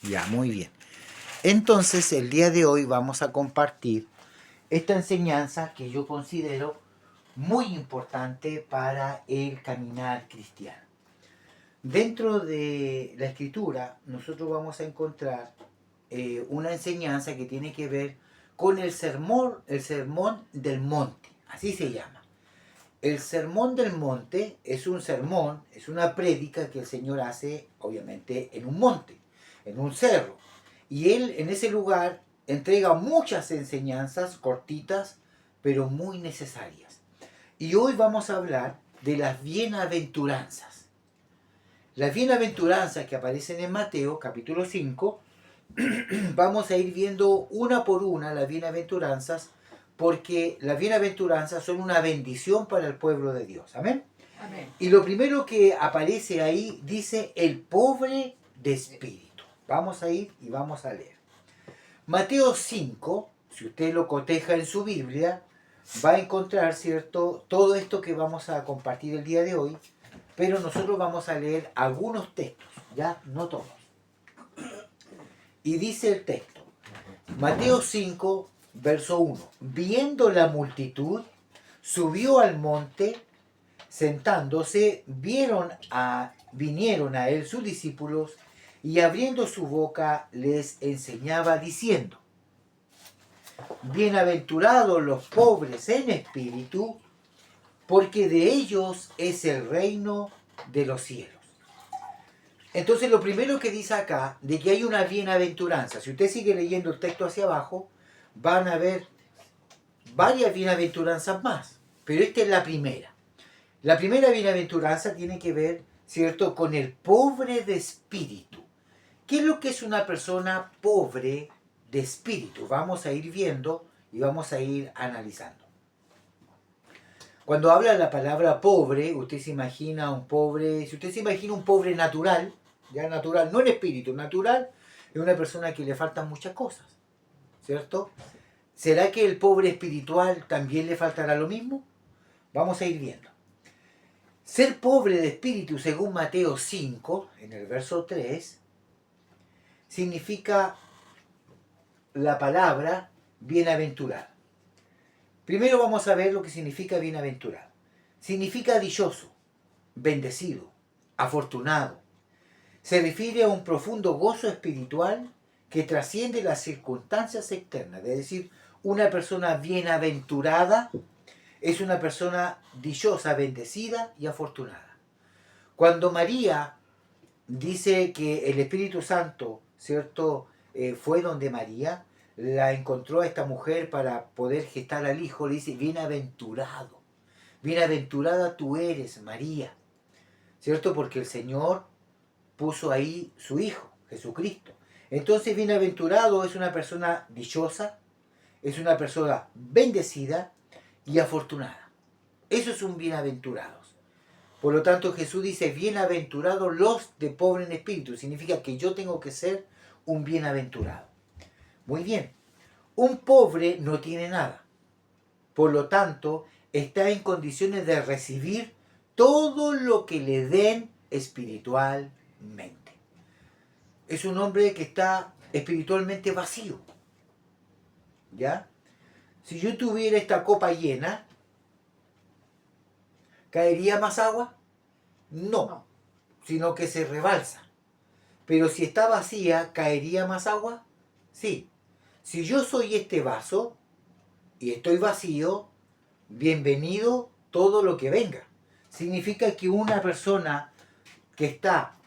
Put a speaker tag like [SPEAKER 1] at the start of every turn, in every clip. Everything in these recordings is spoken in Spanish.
[SPEAKER 1] Ya, muy bien. Entonces, el día de hoy vamos a compartir esta enseñanza que yo considero muy importante para el caminar cristiano. Dentro de la escritura, nosotros vamos a encontrar una enseñanza que tiene que ver con el sermón del monte, así se llama. El sermón del monte es un sermón, es una prédica que el Señor hace, obviamente, en un monte, en un cerro. Y Él en ese lugar entrega muchas enseñanzas cortitas, pero muy necesarias. Y hoy vamos a hablar de las bienaventuranzas. Las bienaventuranzas que aparecen en Mateo capítulo 5, vamos a ir viendo una por una las bienaventuranzas, porque las bienaventuranzas son una bendición para el pueblo de Dios. Amén.
[SPEAKER 2] Amén.
[SPEAKER 1] Y lo primero que aparece ahí dice el pobre de espíritu. Vamos a ir y vamos a leer. Mateo 5, si usted lo coteja en su Biblia, va a encontrar, ¿cierto?, todo esto que vamos a compartir el día de hoy, pero nosotros vamos a leer algunos textos, ya no todos. Y dice el texto, Mateo 5, verso 1. Viendo la multitud, subió al monte, sentándose, vinieron a él sus discípulos, y abriendo su boca les enseñaba diciendo, bienaventurados los pobres en espíritu, porque de ellos es el reino de los cielos. Entonces lo primero que dice acá, de que hay una bienaventuranza, si usted sigue leyendo el texto hacia abajo, van a ver varias bienaventuranzas más, pero esta es la primera. La primera bienaventuranza tiene que ver, ¿cierto?, con el pobre de espíritu. ¿Qué es lo que es una persona pobre de espíritu? Vamos a ir viendo y vamos a ir analizando. Cuando habla la palabra pobre, usted se imagina un pobre, si usted se imagina un pobre natural, ya natural, no en espíritu, natural, es una persona que le faltan muchas cosas, ¿cierto? ¿Será que el pobre espiritual también le faltará lo mismo? Vamos a ir viendo. Ser pobre de espíritu, según Mateo 5, en el verso 3, significa la palabra bienaventurado. Primero vamos a ver lo que significa bienaventurado. Significa dichoso, bendecido, afortunado. Se refiere a un profundo gozo espiritual que trasciende las circunstancias externas. Es decir, una persona bienaventurada es una persona dichosa, bendecida y afortunada. Cuando María dice que el Espíritu Santo, ¿cierto?, fue donde María, la encontró a esta mujer para poder gestar al Hijo, le dice, bienaventurado, bienaventurada tú eres, María, ¿cierto? Porque el Señor puso ahí su Hijo, Jesucristo. Entonces, bienaventurado es una persona dichosa, es una persona bendecida y afortunada. Eso es un bienaventurados. Por lo tanto, Jesús dice, bienaventurados los de pobre en espíritu. Significa que yo tengo que ser un bienaventurado. Muy bien. Un pobre no tiene nada. Por lo tanto, está en condiciones de recibir todo lo que le den espiritualmente. Es un hombre que está espiritualmente vacío. ¿Ya? Si yo tuviera esta copa llena, ¿caería más agua? No, sino que se rebalsa. Pero si está vacía, ¿caería más agua? Sí. Si yo soy este vaso y estoy vacío, bienvenido todo lo que venga. Significa que una persona que está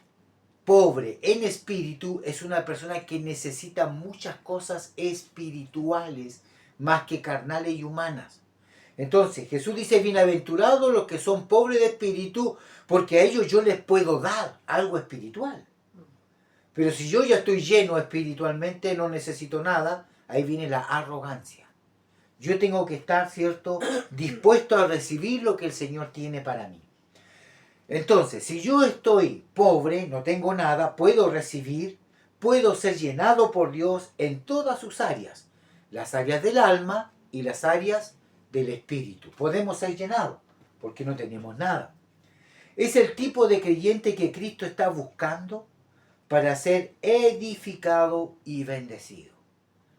[SPEAKER 1] pobre en espíritu es una persona que necesita muchas cosas espirituales más que carnales y humanas. Entonces Jesús dice, bienaventurados los que son pobres de espíritu, porque a ellos yo les puedo dar algo espiritual. Pero si yo ya estoy lleno espiritualmente, no necesito nada, ahí viene la arrogancia. Yo tengo que estar, ¿cierto?, dispuesto a recibir lo que el Señor tiene para mí. Entonces, si yo estoy pobre, no tengo nada, puedo recibir, puedo ser llenado por Dios en todas sus áreas. Las áreas del alma y las áreas del espíritu. Podemos ser llenados porque no tenemos nada. Es el tipo de creyente que Cristo está buscando para ser edificado y bendecido.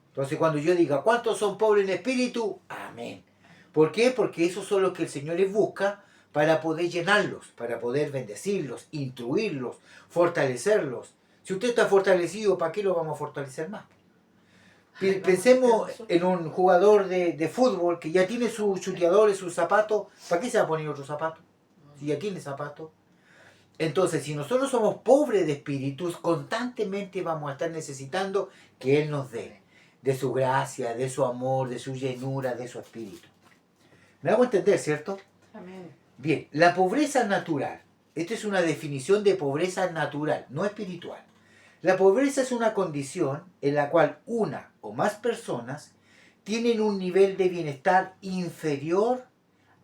[SPEAKER 1] Entonces cuando yo diga, ¿cuántos son pobres en espíritu? Amén. ¿Por qué? Porque esos son los que el Señor les busca para poder llenarlos, para poder bendecirlos, instruirlos, fortalecerlos. Si usted está fortalecido, ¿para qué lo vamos a fortalecer más? Pensemos en un jugador de fútbol que ya tiene sus chuteadores, sus zapatos. ¿Para qué se va a poner otro zapato? Si ya tiene zapatos. Entonces, si nosotros somos pobres de espíritus, constantemente vamos a estar necesitando que Él nos dé de su gracia, de su amor, de su llenura, de su espíritu. ¿Me hago entender, cierto?
[SPEAKER 2] Amén.
[SPEAKER 1] Bien, la pobreza natural. Esta es una definición de pobreza natural, no espiritual. La pobreza es una condición en la cual una o más personas tienen un nivel de bienestar inferior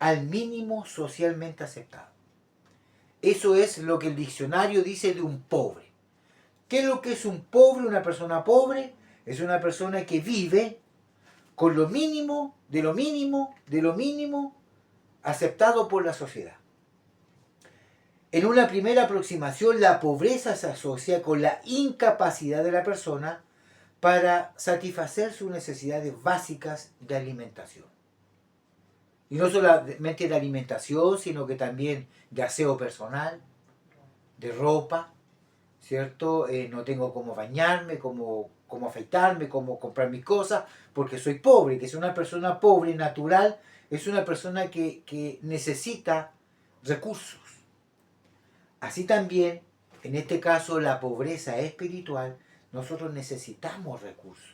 [SPEAKER 1] al mínimo socialmente aceptado. Eso es lo que el diccionario dice de un pobre. ¿Qué es lo que es un pobre? Una persona pobre es una persona que vive con lo mínimo, de lo mínimo, de lo mínimo aceptado por la sociedad. En una primera aproximación, la pobreza se asocia con la incapacidad de la persona para satisfacer sus necesidades básicas de alimentación. Y no solamente de alimentación, sino que también de aseo personal, de ropa, ¿cierto? No tengo cómo bañarme, cómo afeitarme, cómo comprar mis cosas, porque soy pobre. Que es una persona pobre, natural, es una persona que necesita recursos. Así también, en este caso, la pobreza espiritual, nosotros necesitamos recursos.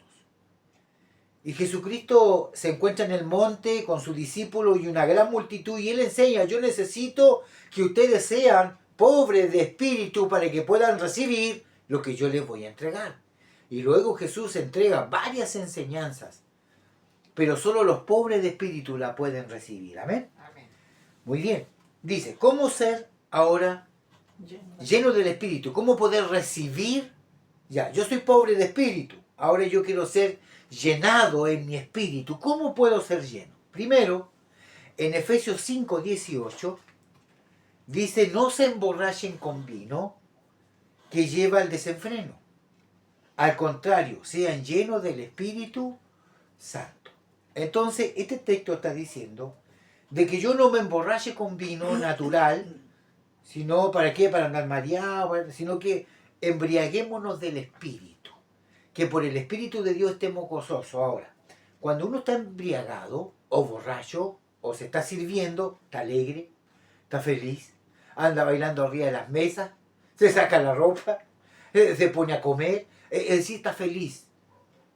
[SPEAKER 1] Y Jesucristo se encuentra en el monte con sus discípulos y una gran multitud y Él enseña, yo necesito que ustedes sean pobres de espíritu para que puedan recibir lo que yo les voy a entregar. Y luego Jesús entrega varias enseñanzas, pero solo los pobres de espíritu la pueden recibir. ¿Amén?
[SPEAKER 2] Amén.
[SPEAKER 1] Muy bien. Dice, ¿cómo ser ahora lleno del espíritu? ¿Cómo poder recibir? Ya, yo soy pobre de espíritu. Ahora yo quiero ser llenado en mi espíritu. ¿Cómo puedo ser lleno? Primero, en Efesios 5:18 dice, no se emborrachen con vino que lleva al desenfreno. Al contrario, sean llenos del Espíritu Santo. Entonces, este texto está diciendo de que yo no me emborrache con vino natural, sino, ¿para qué? Para andar mareado, sino que embriaguémonos del Espíritu. Que por el Espíritu de Dios estemos gozosos. Ahora, cuando uno está embriagado, o borracho, o se está sirviendo, está alegre, está feliz, anda bailando arriba de las mesas, se saca la ropa, se pone a comer, sí está feliz.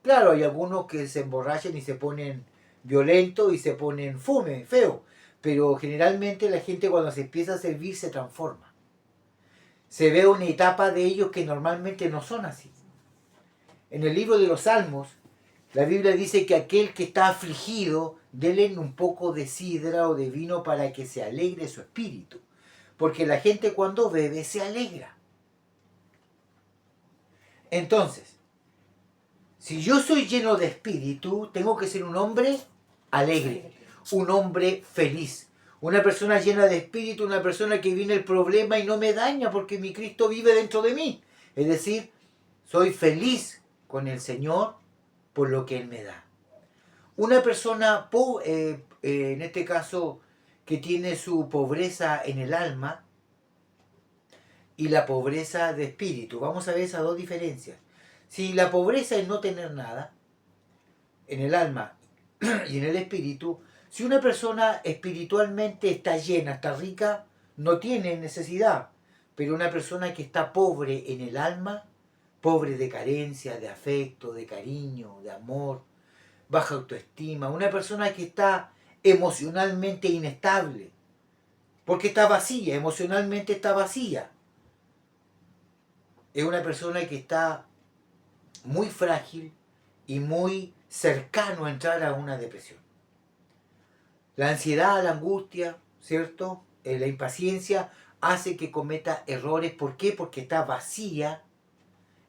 [SPEAKER 1] Claro, hay algunos que se emborrachan y se ponen violentos y se ponen fome, feo, pero generalmente la gente cuando se empieza a servir se transforma. Se ve una etapa de ellos que normalmente no son así. En el libro de los Salmos, la Biblia dice que aquel que está afligido, denle un poco de sidra o de vino para que se alegre su espíritu. Porque la gente cuando bebe se alegra. Entonces, si yo soy lleno de espíritu, tengo que ser un hombre alegre, un hombre feliz. Una persona llena de espíritu, una persona que viene el problema y no me daña porque mi Cristo vive dentro de mí. Es decir, soy feliz con el Señor por lo que Él me da. Una persona, en este caso, que tiene su pobreza en el alma y la pobreza de espíritu. Vamos a ver esas dos diferencias. Si la pobreza es no tener nada, en el alma y en el espíritu, si una persona espiritualmente está llena, está rica, no tiene necesidad. Pero una persona que está pobre en el alma, pobre de carencia, de afecto, de cariño, de amor, baja autoestima, una persona que está emocionalmente inestable, porque está vacía, emocionalmente está vacía. Es una persona que está muy frágil y muy cercano a entrar a una depresión. La ansiedad, la angustia, ¿cierto? La impaciencia hace que cometa errores. ¿Por qué? Porque está vacía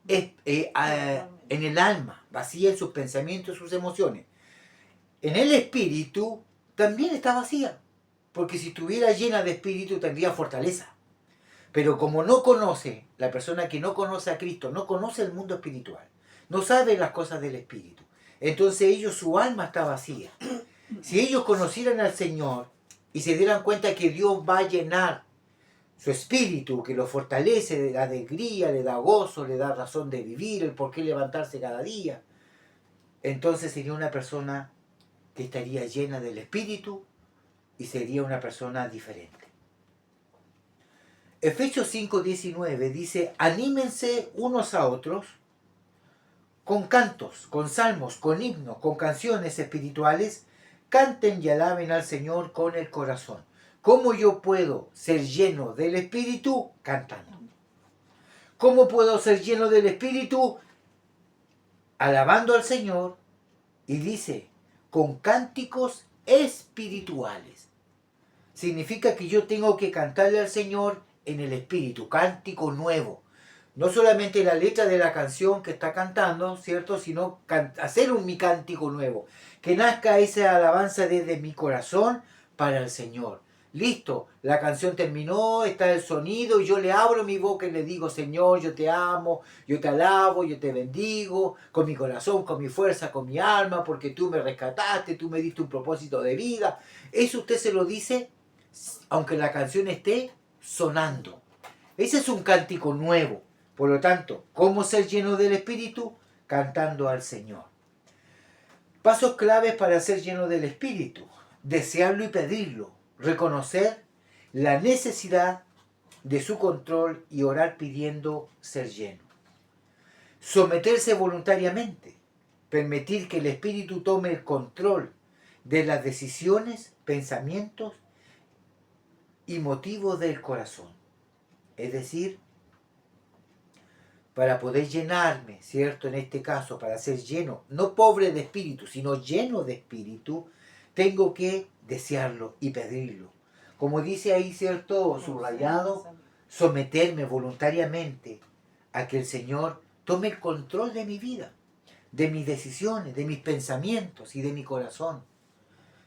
[SPEAKER 1] en el alma, vacía en sus pensamientos, sus emociones. En el espíritu también está vacía, porque si estuviera llena de espíritu tendría fortaleza. Pero como no conoce, la persona que no conoce a Cristo, no conoce el mundo espiritual, no sabe las cosas del Espíritu. Entonces ellos, su alma está vacía. Si ellos conocieran al Señor y se dieran cuenta que Dios va a llenar su espíritu, que lo fortalece, le da alegría, le da gozo, le da razón de vivir, el por qué levantarse cada día, entonces sería una persona que estaría llena del Espíritu y sería una persona diferente. Efesios 5:19 dice, anímense unos a otros con cantos, con salmos, con himnos, con canciones espirituales, canten y alaben al Señor con el corazón. ¿Cómo yo puedo ser lleno del Espíritu? Cantando. ¿Cómo puedo ser lleno del Espíritu? Alabando al Señor, y dice, con cánticos espirituales. Significa que yo tengo que cantarle al Señor en el Espíritu, cántico nuevo. No solamente la letra de la canción que está cantando, ¿cierto? Sino hacer mi cántico nuevo. Que nazca esa alabanza desde mi corazón para el Señor. Listo, la canción terminó, está el sonido y yo le abro mi boca y le digo, Señor, yo te amo, yo te alabo, yo te bendigo, con mi corazón, con mi fuerza, con mi alma, porque tú me rescataste, tú me diste un propósito de vida. Eso usted se lo dice aunque la canción esté sonando. Ese es un cántico nuevo. Por lo tanto, ¿cómo ser lleno del Espíritu? Cantando al Señor. Pasos claves para ser lleno del Espíritu. Desearlo y pedirlo. Reconocer la necesidad de su control y orar pidiendo ser lleno. Someterse voluntariamente. Permitir que el Espíritu tome el control de las decisiones, pensamientos y motivos del corazón. Es decir, para poder llenarme, ¿cierto? En este caso, para ser lleno, no pobre de espíritu, sino lleno de espíritu, tengo que desearlo y pedirlo. Como dice ahí, ¿cierto? Subrayado, someterme voluntariamente a que el Señor tome el control de mi vida, de mis decisiones, de mis pensamientos y de mi corazón.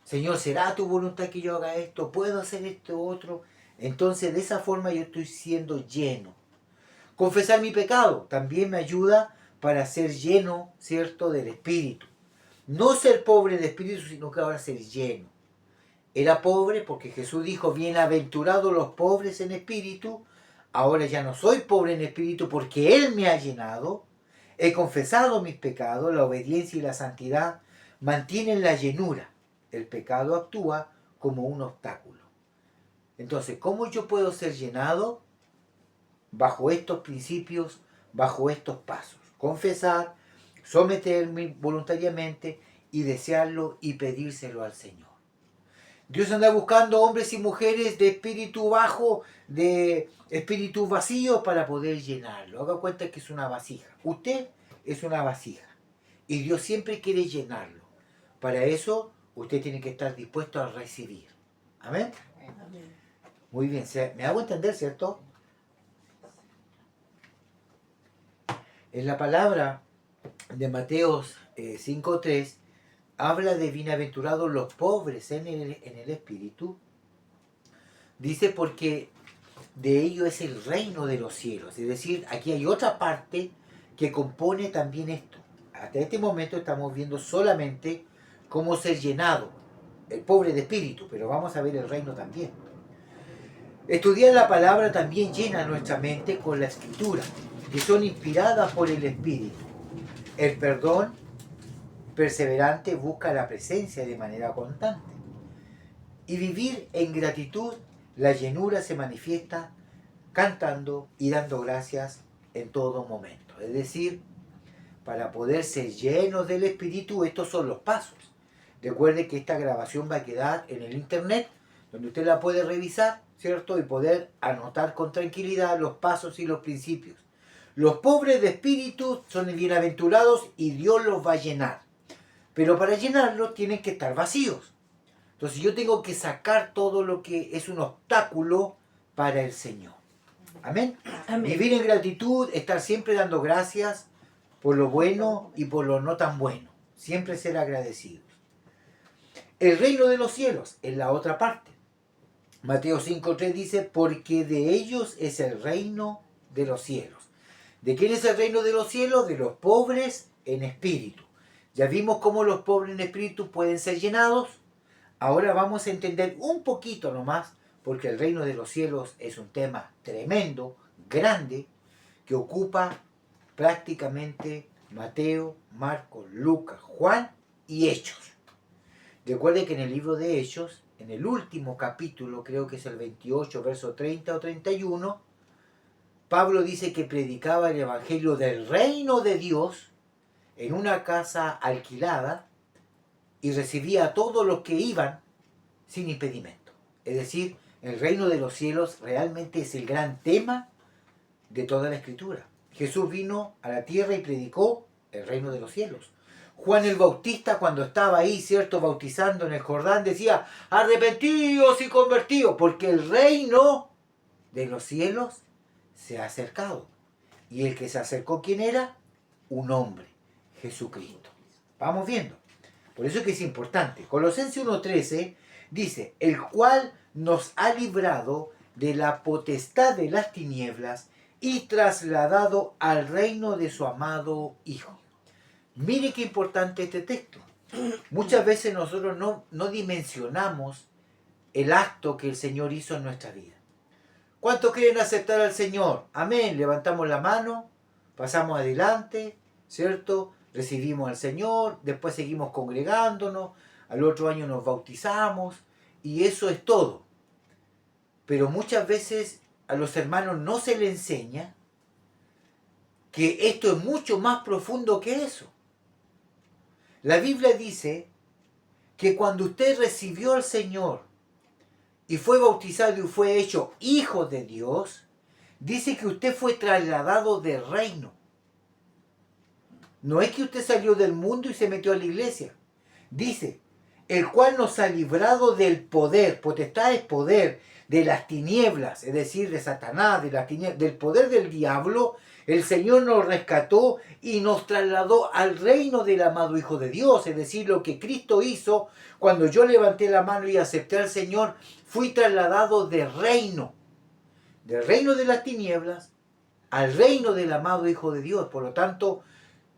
[SPEAKER 1] Señor, ¿será tu voluntad que yo haga esto? ¿Puedo hacer esto otro? Entonces, de esa forma yo estoy siendo lleno. Confesar mi pecado también me ayuda para ser lleno, ¿cierto?, del Espíritu. No ser pobre de Espíritu, sino que ahora ser lleno. Era pobre porque Jesús dijo, bienaventurados los pobres en espíritu. Ahora ya no soy pobre en espíritu porque Él me ha llenado. He confesado mis pecados, la obediencia y la santidad mantienen la llenura. El pecado actúa como un obstáculo. Entonces, ¿cómo yo puedo ser llenado? Bajo estos principios, bajo estos pasos. Confesar, someterme voluntariamente y desearlo y pedírselo al Señor. Dios anda buscando hombres y mujeres de espíritu bajo, de espíritu vacío para poder llenarlo. Haga cuenta que es una vasija. Usted es una vasija y Dios siempre quiere llenarlo. Para eso usted tiene que estar dispuesto a recibir. ¿Amén? Amén. Muy bien, me hago entender, ¿cierto? En la palabra de Mateo 5:3 habla de bienaventurados los pobres en el espíritu. Dice porque de ello es el reino de los cielos. Es decir, aquí hay otra parte que compone también esto. Hasta este momento estamos viendo solamente cómo ser llenado, el pobre de espíritu, pero vamos a ver el reino también. Estudiar la palabra también llena nuestra mente con la escritura, que son inspiradas por el Espíritu. El perdón perseverante busca la presencia de manera constante. Y vivir en gratitud, la llenura se manifiesta cantando y dando gracias en todo momento. Es decir, para poder ser llenos del Espíritu, estos son los pasos. Recuerde que esta grabación va a quedar en el internet, donde usted la puede revisar, ¿cierto? Y poder anotar con tranquilidad los pasos y los principios. Los pobres de espíritu son bienaventurados y Dios los va a llenar. Pero para llenarlos tienen que estar vacíos. Entonces yo tengo que sacar todo lo que es un obstáculo para el Señor. Amén. Amén. Vivir en gratitud, estar siempre dando gracias por lo bueno y por lo no tan bueno. Siempre ser agradecidos. El reino de los cielos es la otra parte. Mateo 5:3 dice, porque de ellos es el reino de los cielos. ¿De quién es el reino de los cielos? De los pobres en espíritu. Ya vimos cómo los pobres en espíritu pueden ser llenados. Ahora vamos a entender un poquito nomás, porque el reino de los cielos es un tema tremendo, grande, que ocupa prácticamente Mateo, Marcos, Lucas, Juan y Hechos. Recuerde que en el libro de Hechos, en el último capítulo, creo que es el 28, verso 30 o 31, Pablo dice que predicaba el evangelio del reino de Dios en una casa alquilada y recibía a todos los que iban sin impedimento. Es decir, el reino de los cielos realmente es el gran tema de toda la escritura. Jesús vino a la tierra y predicó el reino de los cielos. Juan el Bautista, cuando estaba ahí, cierto, bautizando en el Jordán, decía, arrepentíos y convertíos, porque el reino de los cielos se ha acercado. Y el que se acercó, ¿quién era? Un hombre, Jesucristo. Vamos viendo. Por eso es que es importante. Colosenses 1:13 dice, el cual nos ha librado de la potestad de las tinieblas y trasladado al reino de su amado Hijo. Mire qué importante este texto. Muchas veces nosotros no dimensionamos el acto que el Señor hizo en nuestra vida. ¿Cuántos quieren aceptar al Señor? Amén. Levantamos la mano, pasamos adelante, ¿cierto? Recibimos al Señor, después seguimos congregándonos, al otro año nos bautizamos y eso es todo. Pero muchas veces a los hermanos no se les enseña que esto es mucho más profundo que eso. La Biblia dice que cuando usted recibió al Señor y fue bautizado y fue hecho hijo de Dios, dice que usted fue trasladado de reino. No es que usted salió del mundo y se metió a la iglesia. Dice, el cual nos ha librado del poder, potestad es poder, de las tinieblas, es decir, de Satanás, de las tinieblas, del poder del diablo. El Señor nos rescató y nos trasladó al reino del amado Hijo de Dios, es decir, lo que Cristo hizo cuando yo levanté la mano y acepté al Señor, fui trasladado del reino de las tinieblas al reino del amado Hijo de Dios. Por lo tanto,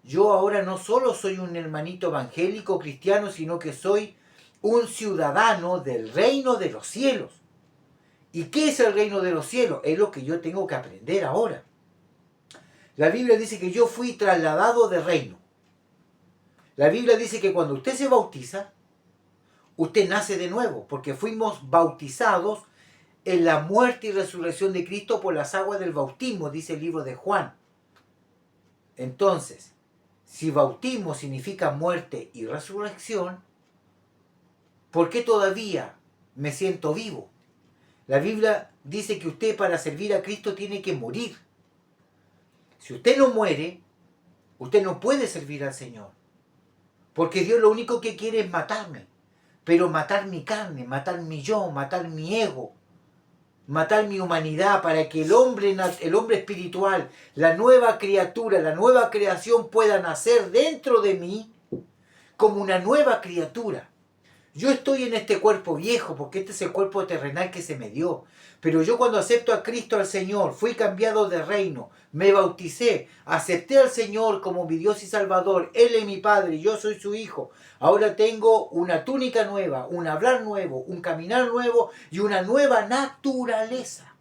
[SPEAKER 1] yo ahora no solo soy un hermanito evangélico cristiano, sino que soy un ciudadano del reino de los cielos. ¿Y qué es el reino de los cielos? Es lo que yo tengo que aprender ahora. La Biblia dice que yo fui trasladado de reino. La Biblia dice que cuando usted se bautiza, usted nace de nuevo, porque fuimos bautizados en la muerte y resurrección de Cristo por las aguas del bautismo, dice el libro de Juan. Entonces, si bautismo significa muerte y resurrección, ¿por qué todavía me siento vivo? La Biblia dice que usted para servir a Cristo tiene que morir. Si usted no muere, usted no puede servir al Señor. Porque Dios lo único que quiere es matarme. Pero matar mi carne, matar mi yo, matar mi ego, matar mi humanidad para que el hombre espiritual, la nueva criatura, la nueva creación pueda nacer dentro de mí como una nueva criatura. Yo estoy en este cuerpo viejo porque este es el cuerpo terrenal que se me dio. Pero yo cuando acepto a Cristo al Señor, fui cambiado de reino, me bauticé, acepté al Señor como mi Dios y Salvador, Él es mi Padre, yo soy su Hijo. Ahora tengo una túnica nueva, un hablar nuevo, un caminar nuevo y una nueva naturaleza,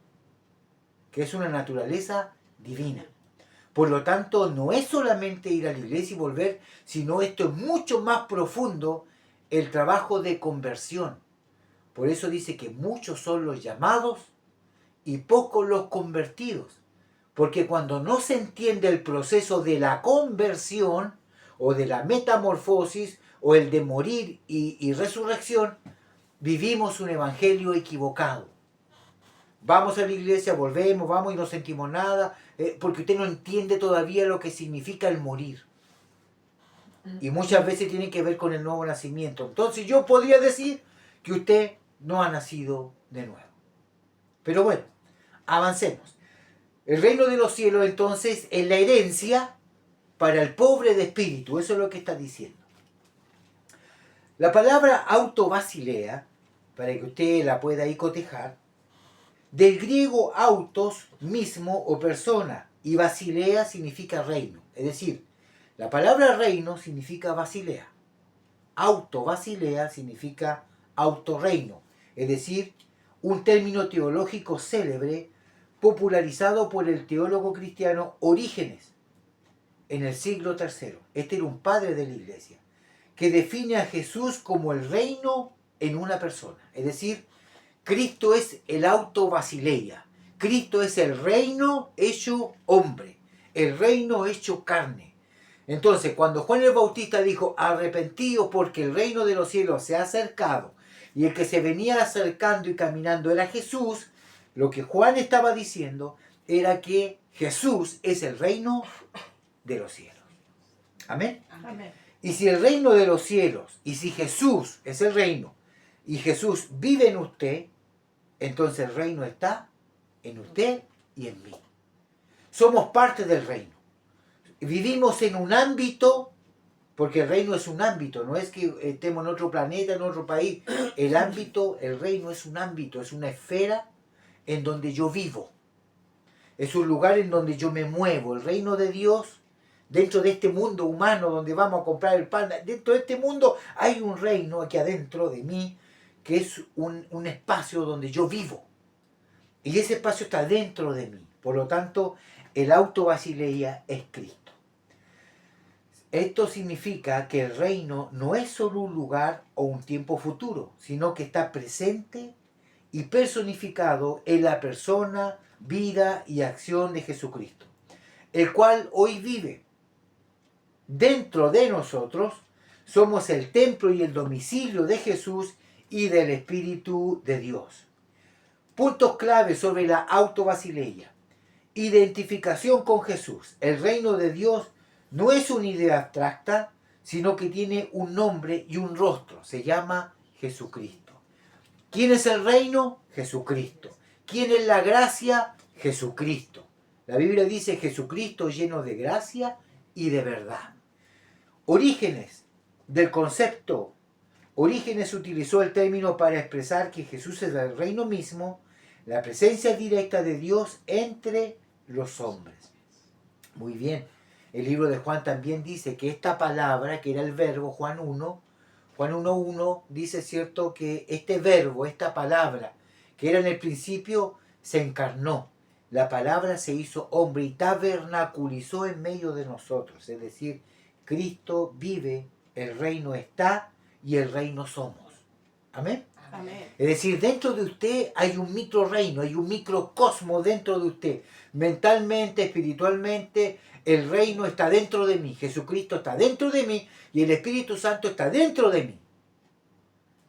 [SPEAKER 1] que es una naturaleza divina. Por lo tanto, no es solamente ir a la iglesia y volver, sino esto es mucho más profundo, el trabajo de conversión. Por eso dice que muchos son los llamados y pocos los convertidos. Porque cuando no se entiende el proceso de la conversión o de la metamorfosis o el de morir y resurrección, vivimos un evangelio equivocado. Vamos a la iglesia, volvemos, vamos y no sentimos nada, porque usted no entiende todavía lo que significa el morir. Y muchas veces tiene que ver con el nuevo nacimiento. Entonces yo podría decir que usted no ha nacido de nuevo. Pero bueno, avancemos. El reino de los cielos entonces es la herencia para el pobre de espíritu. Eso es lo que está diciendo. La palabra autobasilea, para que usted la pueda ahí cotejar, del griego autos, mismo o persona, y basilea significa reino. Es decir, la palabra reino significa basilea. Auto, basilea significa autorreino. Es decir, un término teológico célebre popularizado por el teólogo cristiano Orígenes en el siglo III. Este era un padre de la iglesia, que define a Jesús como el reino en una persona. Es decir, Cristo es el auto basileia. Cristo es el reino hecho hombre, el reino hecho carne. Entonces, cuando Juan el Bautista dijo, arrepentíos porque el reino de los cielos se ha acercado, y el que se venía acercando y caminando era Jesús, lo que Juan estaba diciendo era que Jesús es el reino de los cielos. Amén.
[SPEAKER 2] Amén.
[SPEAKER 1] Y si el reino de los cielos, y si Jesús es el reino, y Jesús vive en usted, entonces el reino está en usted y en mí. Somos parte del reino. Vivimos en un ámbito, porque el reino es un ámbito, no es que estemos en otro planeta, en otro país. El ámbito, el reino es un ámbito, es una esfera en donde yo vivo. Es un lugar en donde yo me muevo. El reino de Dios, dentro de este mundo humano donde vamos a comprar el pan, dentro de este mundo hay un reino aquí adentro de mí, que es un espacio donde yo vivo. Y ese espacio está dentro de mí. Por lo tanto, el auto basileia es Cristo. Esto significa que el reino no es solo un lugar o un tiempo futuro, sino que está presente y personificado en la persona, vida y acción de Jesucristo, el cual hoy vive. Dentro de nosotros somos el templo y el domicilio de Jesús y del Espíritu de Dios. Puntos clave sobre la autobasileia. Identificación con Jesús. El reino de Dios no es una idea abstracta, sino que tiene un nombre y un rostro. Se llama Jesucristo. ¿Quién es el reino? Jesucristo. ¿Quién es la gracia? Jesucristo. La Biblia dice Jesucristo lleno de gracia y de verdad. Orígenes del concepto. Orígenes utilizó el término para expresar que Jesús es el reino mismo, la presencia directa de Dios entre los hombres. Muy bien. El libro de Juan también dice que esta palabra, que era el verbo, Juan 1:1 dice, cierto, que este verbo, esta palabra, que era en el principio, se encarnó. La palabra se hizo hombre y tabernaculizó en medio de nosotros. Es decir, Cristo vive, el reino está y el reino somos. Amén.
[SPEAKER 2] Amén.
[SPEAKER 1] Es decir, dentro de usted hay un micro reino, hay un microcosmo dentro de usted. Mentalmente, espiritualmente, el reino está dentro de mí. Jesucristo está dentro de mí y el Espíritu Santo está dentro de mí.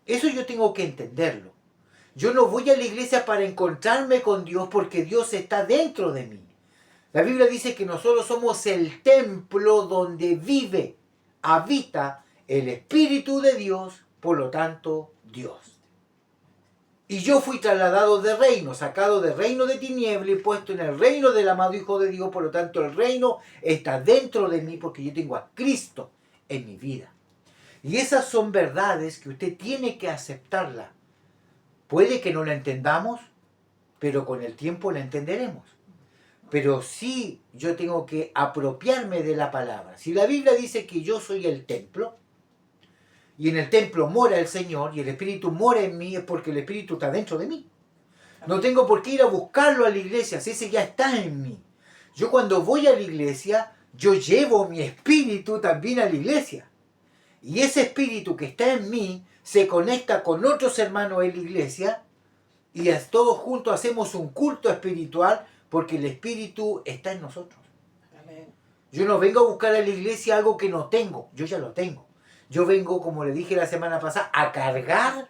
[SPEAKER 1] Eso yo tengo que entenderlo. Yo no voy a la iglesia para encontrarme con Dios porque Dios está dentro de mí. La Biblia dice que nosotros somos el templo donde vive, habita el Espíritu de Dios, por lo tanto, Dios. Y yo fui trasladado de reino, sacado del reino de tiniebla y puesto en el reino del amado Hijo de Dios. Por lo tanto, el reino está dentro de mí porque yo tengo a Cristo en mi vida. Y esas son verdades que usted tiene que aceptarla. Puede que no la entendamos, pero con el tiempo la entenderemos. Pero sí yo tengo que apropiarme de la palabra. Si la Biblia dice que yo soy el templo, y en el templo mora el Señor, y el Espíritu mora en mí, es porque el Espíritu está dentro de mí. No tengo por qué ir a buscarlo a la iglesia, si ese ya está en mí. Yo cuando voy a la iglesia, yo llevo mi espíritu también a la iglesia. Y ese espíritu que está en mí se conecta con otros hermanos en la iglesia, y todos juntos hacemos un culto espiritual porque el Espíritu está en nosotros.
[SPEAKER 2] Amén.
[SPEAKER 1] Yo no vengo a buscar a la iglesia algo que no tengo, yo ya lo tengo. Yo vengo, como le dije la semana pasada, a cargar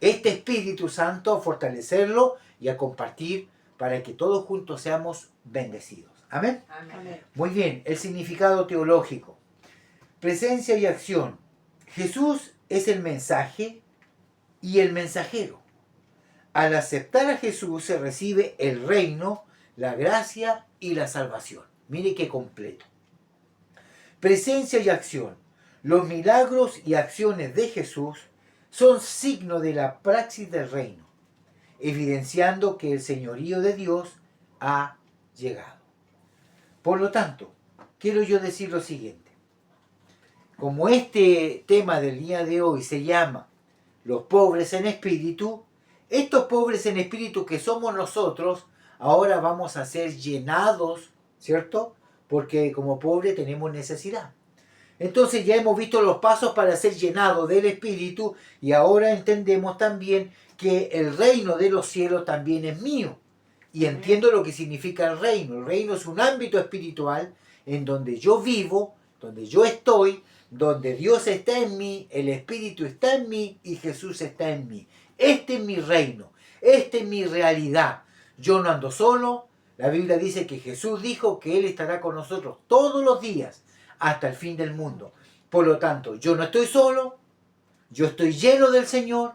[SPEAKER 1] este Espíritu Santo, a fortalecerlo y a compartir para que todos juntos seamos bendecidos. ¿Amén?
[SPEAKER 2] Amén.
[SPEAKER 1] Muy bien, el significado teológico. Presencia y acción. Jesús es el mensaje y el mensajero. Al aceptar a Jesús se recibe el reino, la gracia y la salvación. Mire qué completo. Presencia y acción. Los milagros y acciones de Jesús son signo de la praxis del reino, evidenciando que el señorío de Dios ha llegado. Por lo tanto, quiero yo decir lo siguiente. Como este tema del día de hoy se llama los pobres en espíritu, estos pobres en espíritu que somos nosotros, ahora vamos a ser llenados, ¿cierto? Porque como pobres tenemos necesidad. Entonces ya hemos visto los pasos para ser llenados del espíritu y ahora entendemos también que el reino de los cielos también es mío. Y entiendo lo que significa el reino. El reino es un ámbito espiritual en donde yo vivo, donde yo estoy, donde Dios está en mí, el Espíritu está en mí y Jesús está en mí. Este es mi reino, esta es mi realidad. Yo no ando solo. La Biblia dice que Jesús dijo que Él estará con nosotros todos los días hasta el fin del mundo. Por lo tanto, yo no estoy solo, yo estoy lleno del Señor.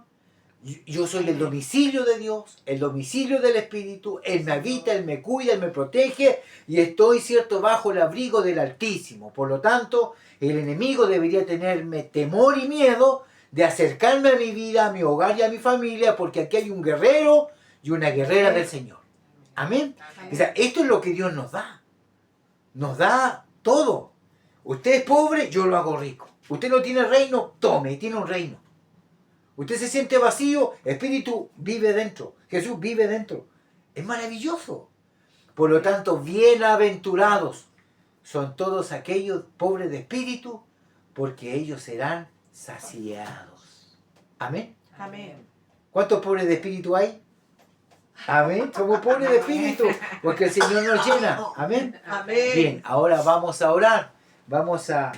[SPEAKER 1] Yo soy el domicilio de Dios, el domicilio del Espíritu. Él me habita, Él me cuida, Él me protege y estoy, cierto, bajo el abrigo del Altísimo. Por lo tanto, el enemigo debería tenerme temor y miedo de acercarme a mi vida, a mi hogar y a mi familia, porque aquí hay un guerrero y una guerrera del Señor. Amén. O sea, esto es lo que Dios nos da. Nos da todo. Usted es pobre, yo lo hago rico. Usted no tiene reino, tome, tiene un reino. Usted se siente vacío, Espíritu vive dentro, Jesús vive dentro. Es maravilloso. Por lo tanto, bienaventurados son todos aquellos pobres de espíritu, porque ellos serán saciados. Amén.
[SPEAKER 2] Amén.
[SPEAKER 1] ¿Cuántos pobres de espíritu hay? Amén. Somos pobres de espíritu, porque el Señor nos llena. Amén.
[SPEAKER 2] Amén.
[SPEAKER 1] Bien, ahora vamos a orar. Vamos a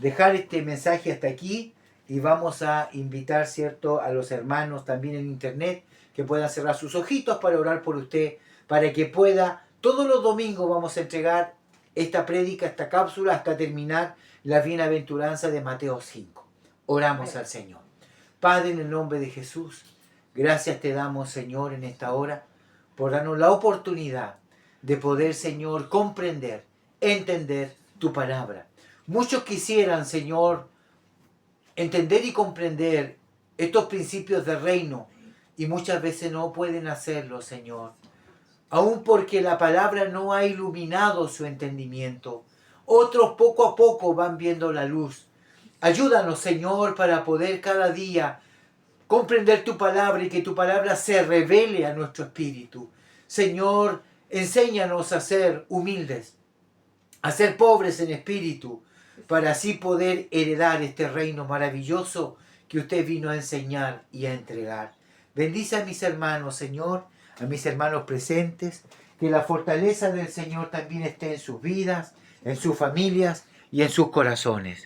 [SPEAKER 1] dejar este mensaje hasta aquí. Y vamos a invitar, ¿cierto?, a los hermanos también en internet que puedan cerrar sus ojitos para orar por usted, para que pueda, todos los domingos vamos a entregar esta prédica, esta cápsula, hasta terminar la bienaventuranza de Mateo 5. Oramos al Señor. Padre, en el nombre de Jesús, gracias te damos, Señor, en esta hora, por darnos la oportunidad de poder, Señor, comprender, entender tu palabra. Muchos quisieran, Señor, entender y comprender estos principios del reino y muchas veces no pueden hacerlo, Señor. Aún porque la palabra no ha iluminado su entendimiento. Otros poco a poco van viendo la luz. Ayúdanos, Señor, para poder cada día comprender tu palabra y que tu palabra se revele a nuestro espíritu. Señor, enséñanos a ser humildes, a ser pobres en espíritu, para así poder heredar este reino maravilloso que usted vino a enseñar y a entregar. Bendice a mis hermanos, Señor, a mis hermanos presentes, que la fortaleza del Señor también esté en sus vidas, en sus familias y en sus corazones.